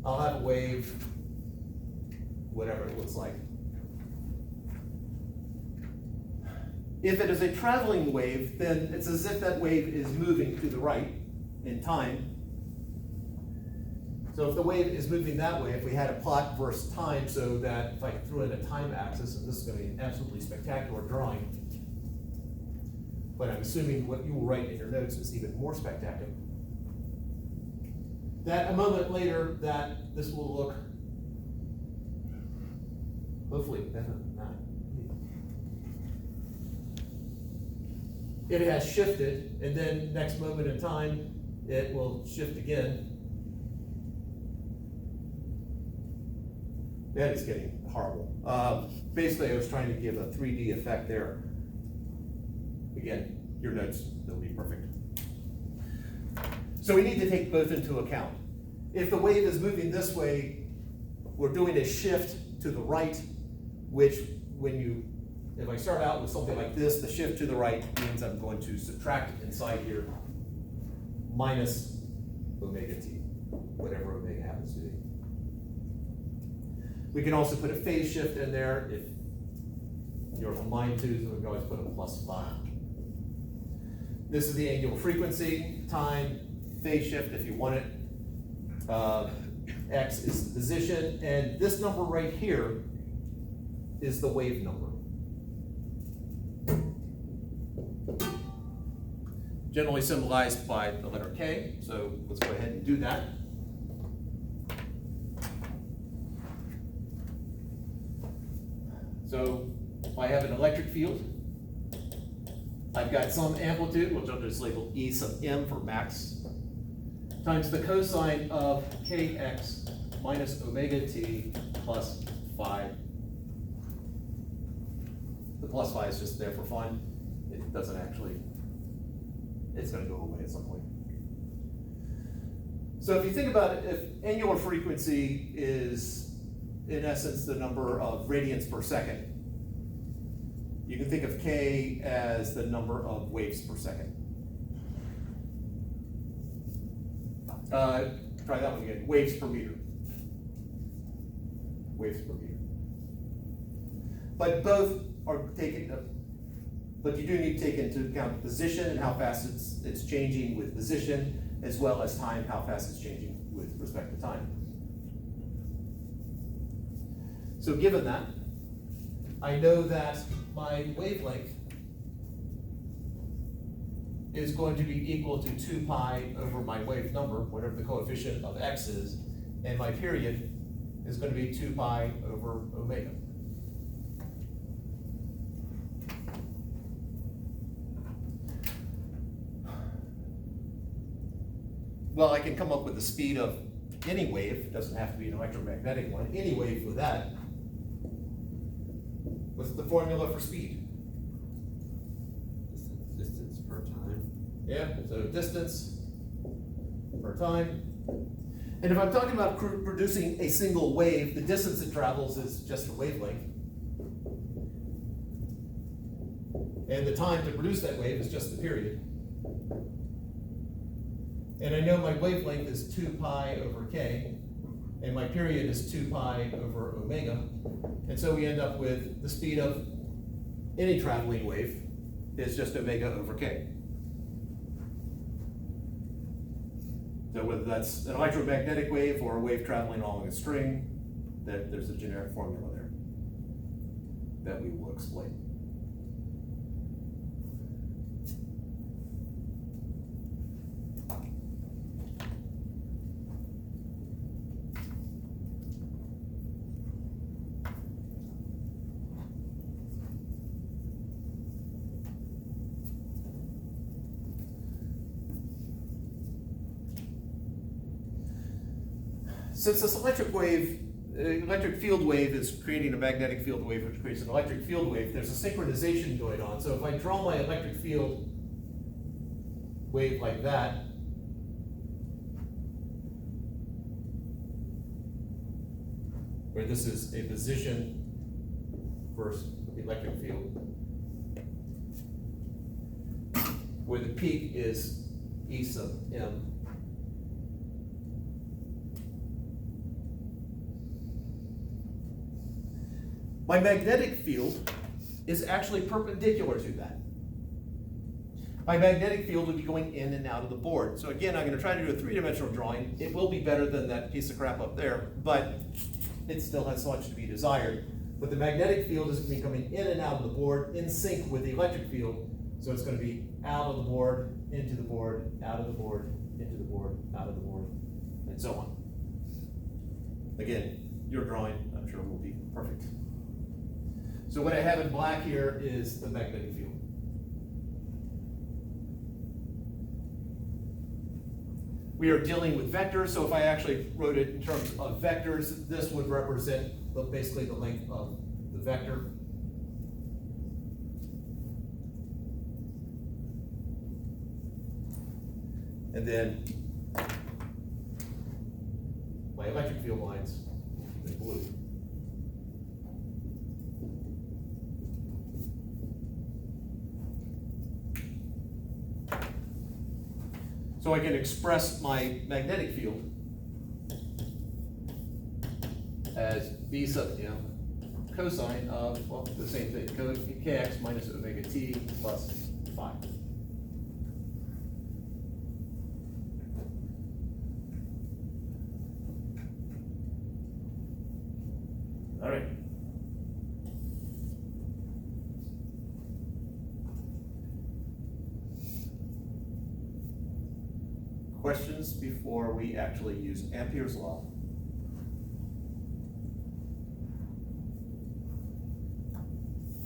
I'll have a wave, whatever it looks like. If it is a traveling wave, then it's as if that wave is moving to the right in time. So if the wave is moving that way, if we had a plot versus time, so that if I threw in a time axis, and this is going to be an absolutely spectacular drawing, but I'm assuming what you will write in your notes is even more spectacular. That a moment later, that this will look, hopefully, not. It has shifted, and then next moment in time, it will shift again. That is getting horrible. Basically, I was trying to give a 3D effect there. Again, your notes, they'll be perfect. So we need to take both into account. If the wave is moving this way, we're doing a shift to the right, which if I start out with something like this, the shift to the right means I'm going to subtract inside here minus omega t, whatever omega happens to be. We can also put a phase shift in there if you're of a mind to, so we can always put a +5. This is the angular frequency, time, phase shift if you want it. X is the position, and this number right here is the wave number. Generally symbolized by the letter K, so let's go ahead and do that. So if I have an electric field, I've got some amplitude, which I'll just label E sub m for max, times the cosine of kx minus omega t plus phi. The plus phi is just there for fun. It doesn't actually, it's going to go away at some point. So if you think about it, if angular frequency is in essence the number of radians per second, you can think of k as the number of waves per second. Try that one again, waves per meter. Waves per meter. But both are taken, but you do need to take into account position and how fast it's changing with position, as well as time, how fast it's changing with respect to time. So given that, I know that my wavelength is going to be equal to 2 pi over my wave number, whatever the coefficient of x is, and my period is going to be 2 pi over omega. Well, I can come up with the speed of any wave. It doesn't have to be an electromagnetic one. Any wave with that. What's the formula for speed? Distance per time. Yeah, so distance per time. And if I'm talking about producing a single wave, the distance it travels is just the wavelength. And the time to produce that wave is just the period. And I know my wavelength is 2 pi over k, and my period is 2 pi over omega. And so we end up with the speed of any traveling wave is just omega over k. So whether that's an electromagnetic wave or a wave traveling along a string, there's a generic formula there that we will explain. Since this electric field wave is creating a magnetic field wave, which creates an electric field wave, there's a synchronization going on. So if I draw my electric field wave like that, where this is a position versus electric field, where the peak is E sub m, My magnetic field is actually perpendicular to that. My magnetic field would be going in and out of the board. So again, I'm going to try to do a three-dimensional drawing. It will be better than that piece of crap up there, but it still has so much to be desired. But the magnetic field is going to be coming in and out of the board in sync with the electric field. So it's going to be out of the board, into the board, out of the board, into the board, out of the board, and so on. Again, your drawing, I'm sure, will be perfect. So what I have in black here is the magnetic field. We are dealing with vectors, so if I actually wrote it in terms of vectors, this would represent basically the length of the vector. And then my electric field lines in blue. So I can express my magnetic field as B sub m cosine of, well, the same thing, kx minus omega t plus phi. All right. Questions before we actually use Ampere's law?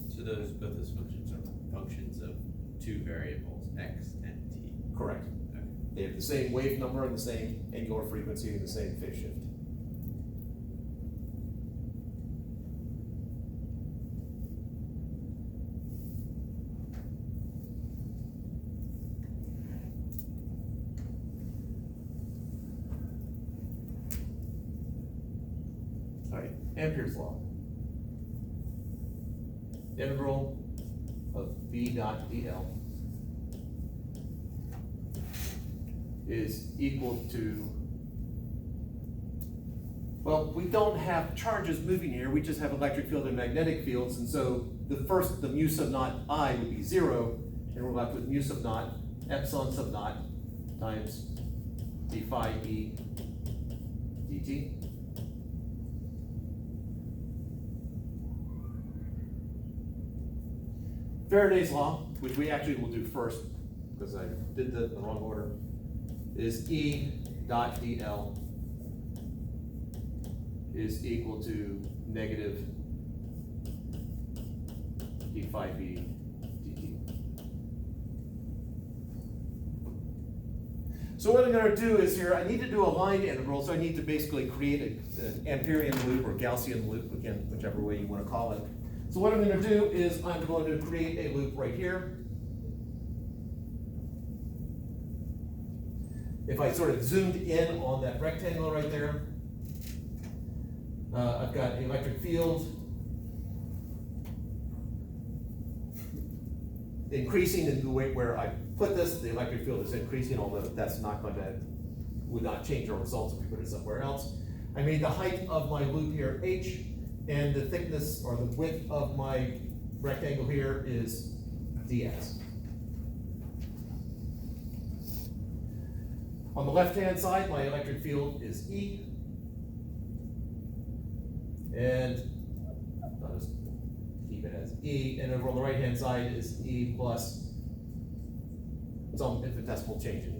So both those functions are functions of two variables, x and t. Correct. Okay. They have the same wave number and the same angular frequency and the same phase shift. All right, Ampere's law. Integral of B dot dl is equal to, well, we don't have charges moving here, we just have electric field and magnetic fields, and so the mu sub naught I would be 0, and we're left with mu sub naught epsilon sub naught times d phi e dt. Faraday's law, which we actually will do first, because I did the wrong order, is E dot dl is equal to negative d phi b dt. So what I'm going to do is here, I need to do a line integral, so I need to basically create an Amperian loop or Gaussian loop, again, whichever way you want to call it. So what I'm going to do is I'm going to create a loop right here. If I sort of zoomed in on that rectangle right there, I've got the electric field increasing in the way where I put this. The electric field is increasing, although that's not going to, would not change our results if we put it somewhere else. I made the height of my loop here h, and the thickness or the width of my rectangle here is ds. On the left-hand side, my electric field is E. And I'll just keep it as E. And over on the right-hand side is E plus some infinitesimal change in E.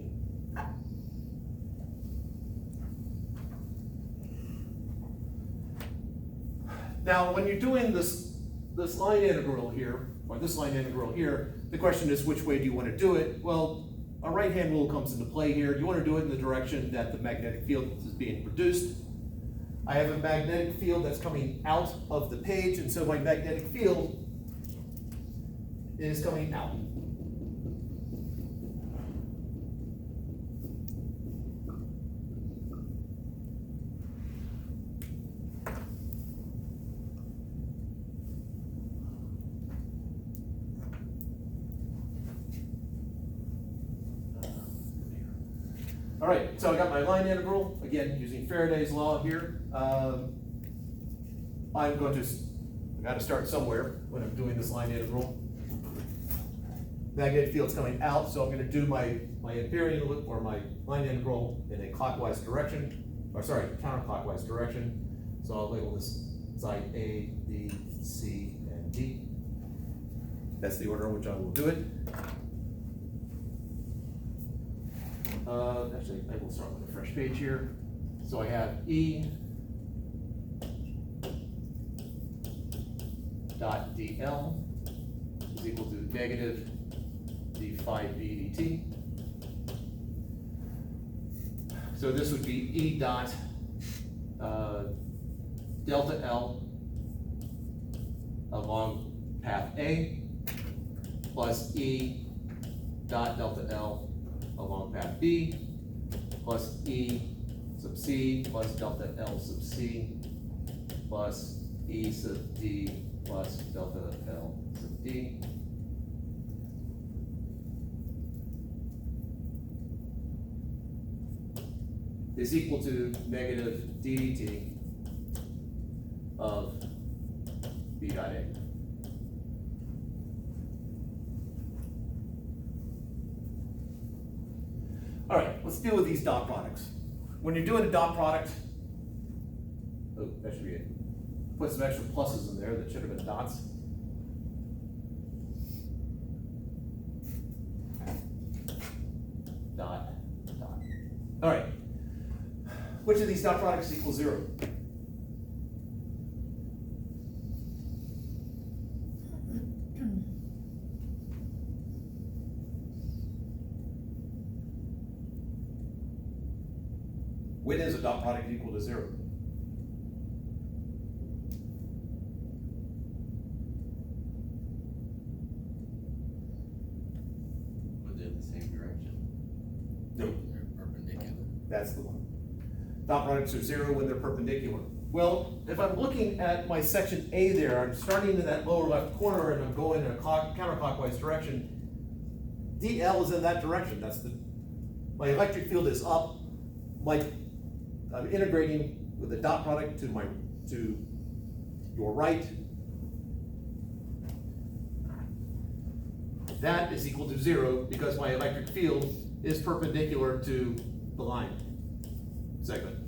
Now, when you're doing this line integral here, or this line integral here, the question is which way do you want to do it? Well, a right-hand rule comes into play here. You want to do it in the direction that the magnetic field is being produced. I have a magnetic field that's coming out of the page, and so my magnetic field is coming out. All right, so I got my line integral, again, using Faraday's law here. I'm going to I gotta start somewhere when I'm doing this line integral. Magnetic field's coming out, so I'm gonna do my imperial or my line integral in a clockwise direction, or sorry, counterclockwise direction. So I'll label this side A, B, C, and D. That's the order in which I will do it. Actually, I will start with a fresh page here. So I have E dot dl is equal to negative d phi b dt. So this would be E dot delta L along path A plus E dot delta L along path B plus E sub C plus delta L sub C plus E sub D plus delta L sub D. Is equal to negative ddt of B dot A. All right, let's deal with these dot products. When you're doing a dot product, oh, that should be it. Put some extra pluses in there that should have been dots. Dot, dot. All right. Which of these dot products equals 0? When is a dot product equal to 0? When they're in the same direction. No. They're perpendicular. That's the one. Dot products are 0 when they're perpendicular. Well, if I'm looking at my section A there, I'm starting in that lower left corner and I'm going in a counterclockwise direction. DL is in that direction. That's my electric field is up. I'm integrating with the dot product to your right. That is equal to 0 because my electric field is perpendicular to the line segment.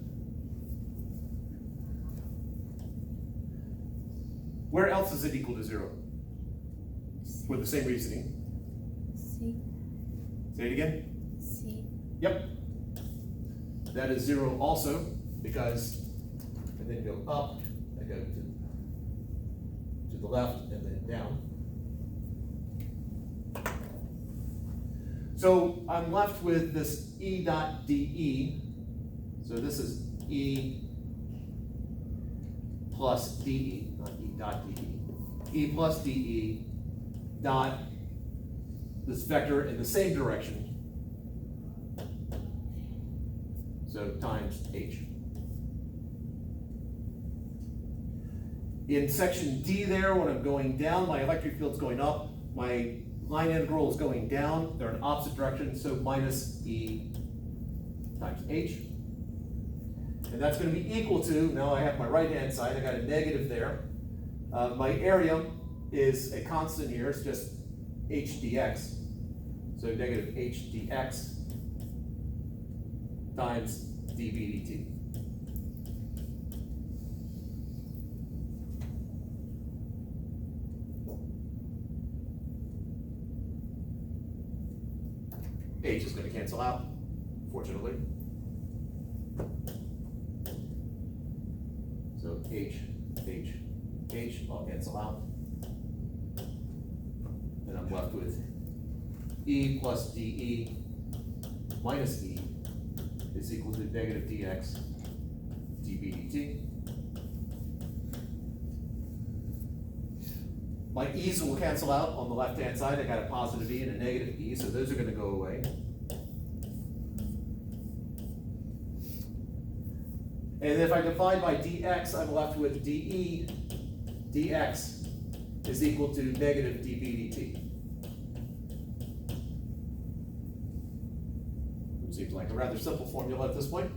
Where else is it equal to 0? For the same reasoning. C. Say it again. C. Yep. That is 0 also because, and then go up, I go to the left and then down. So I'm left with this E dot DE. So this is E plus DE, not E dot DE. E plus DE dot this vector in the same direction. So times H. In section D there, when I'm going down, my electric field's going up, my line integral is going down, they're in opposite directions, so minus E times H. And that's going to be equal to, now I have my right-hand side, I got a negative there. My area is a constant here, it's just H dx. So negative H dx times dB dt. H is going to cancel out, fortunately. So H all cancel out. And I'm left with E plus DE minus E is equal to negative dx dB dt. My e's will cancel out on the left-hand side. I got a positive E and a negative E, so those are going to go away. And if I divide by dx, I'm left with dE dx is equal to negative dB dt. Seems like a rather simple formula at this point.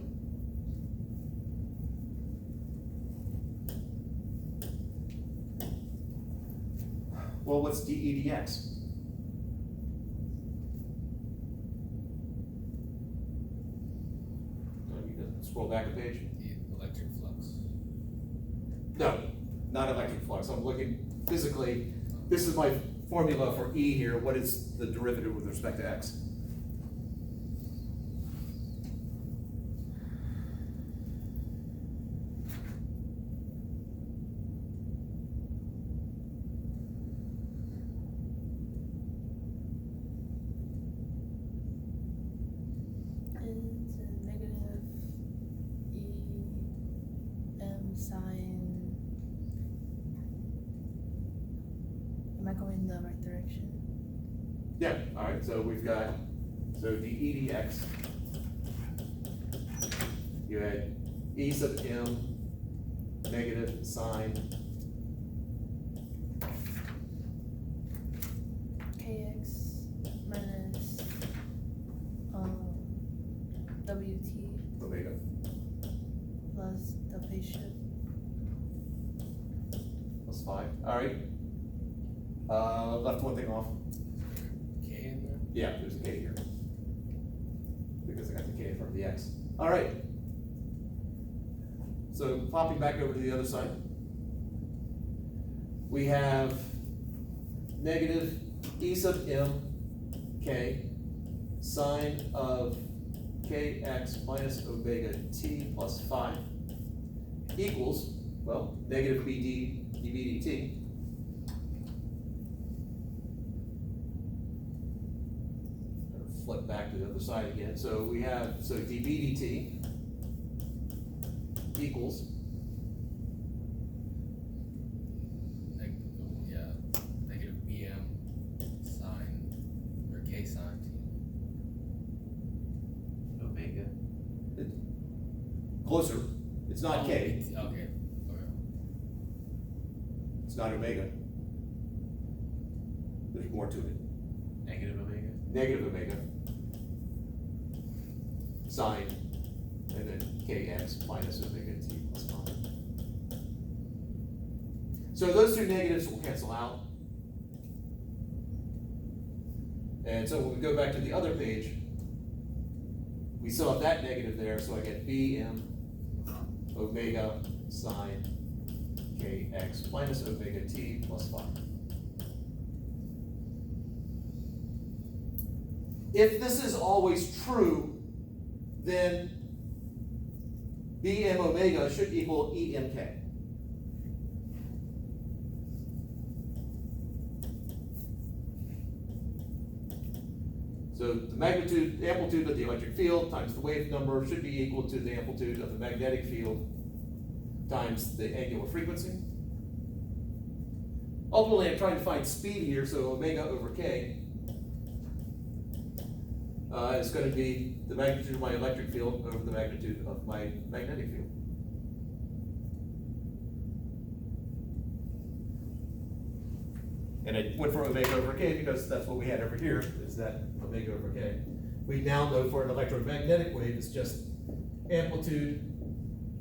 Well, what's dEdx? You can scroll back a page. The electric flux. No, not electric flux. I'm looking physically. This is my formula for E here. What is the derivative with respect to x? It's a negative EM sine. Am I going in the right direction? Yeah, all right, so we've got, so the dEdx, you had E sub m negative sine KX minus WT omega. plus the phase shift. That's fine, all right. Left one thing off. K in there? Yeah, there's a K here. Because I got the K in front of the X. All right. So popping back over to the other side. We have negative E sub m K sine of kx minus omega t plus phi equals, well, negative BD dV dt. Flip back to the other side again. So we have, so dV dt equals, Negative BM sine, or K sine T. Omega. closer, it's not K, Okay. it's not omega. There's more to it. Negative omega. Negative omega sine, and then kx minus omega t plus phi. So those two negatives will cancel out. And so when we go back to the other page, we still have that negative there, so I get Bm omega sine kx minus omega t plus phi. If this is always true, then Bm omega should equal Emk. So the magnitude, the amplitude of the electric field times the wave number should be equal to the amplitude of the magnetic field times the angular frequency. Ultimately, I'm trying to find speed here, so omega over k is going to be the magnitude of my electric field over the magnitude of my magnetic field. And I went for omega over k because that's what we had over here, is that omega over k. We now know for an electromagnetic wave, it's just amplitude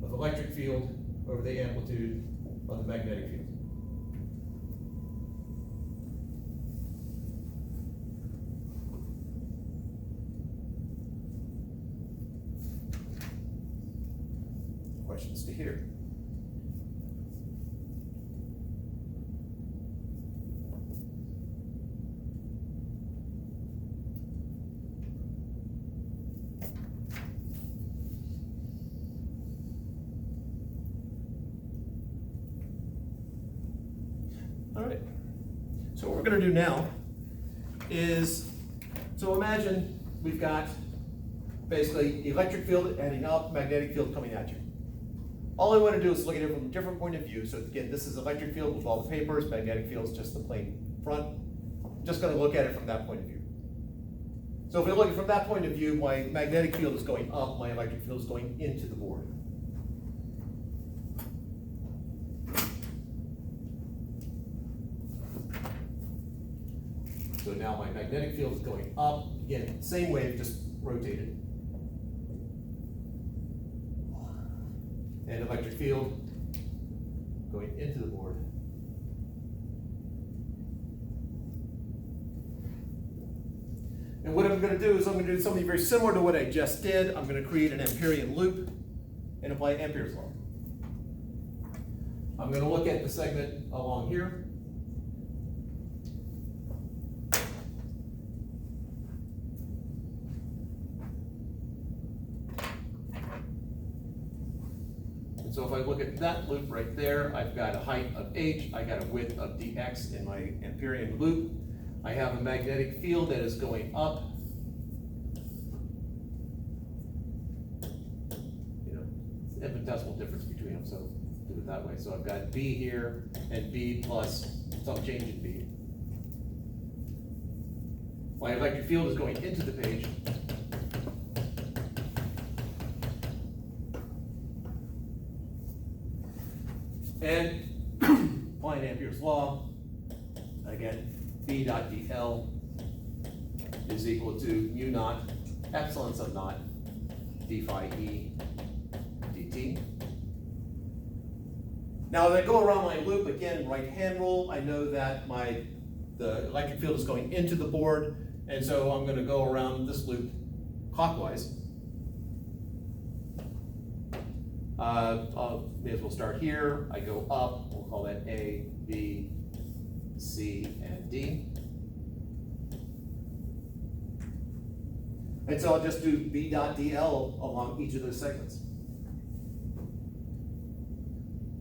of electric field over the amplitude of the magnetic field. Questions to hear? All right. So what we're going to do now is, so imagine we've got basically electric field heading up, magnetic field coming at you. All I want to do is look at it from a different point of view. So again, this is electric field with all the papers, magnetic field is just the plain front. I'm just going to look at it from that point of view. So if we look at it from that point of view, my magnetic field is going up, my electric field is going into the board. So now my magnetic field is going up, again, same wave, just rotated. And electric field going into the board. And what I'm gonna do is I'm gonna do something very similar to what I just did. I'm gonna create an Amperian loop and apply Ampere's law. I'm gonna look at the segment along here. And so if I look at that loop right there, I've got a height of h, I got a width of dx in my Amperian loop. I have a magnetic field that is going up. You know, it's infinitesimal difference between them, so do it that way. So I've got B here and B plus some change in B. My electric field is going into the page. And applying Ampere's law, again, B dot dl is equal to mu naught epsilon sub naught d phi e dt. Now, as I go around my loop, again, right hand rule, I know that the electric field is going into the board, and so I'm going to go around this loop clockwise. May as well start here. I go up, we'll call that A, B, C, and D. And so I'll just do B dot dl along each of those segments.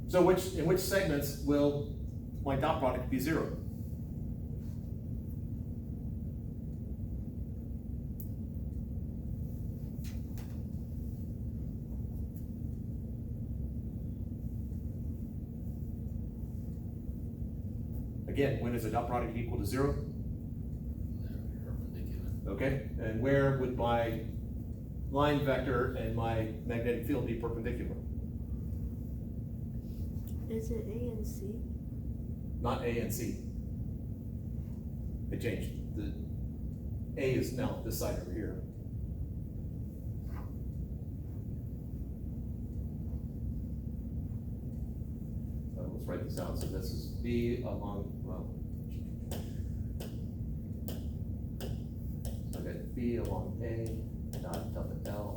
So in which segments will my dot product be 0? Again, when is a dot product equal to 0? They're perpendicular. Okay, and where would my line vector and my magnetic field be perpendicular? Is it A and C? Not A and C. It changed. The A is now this side over here. So let's write this out. So this is B along, well, so I got B along A, dot delta L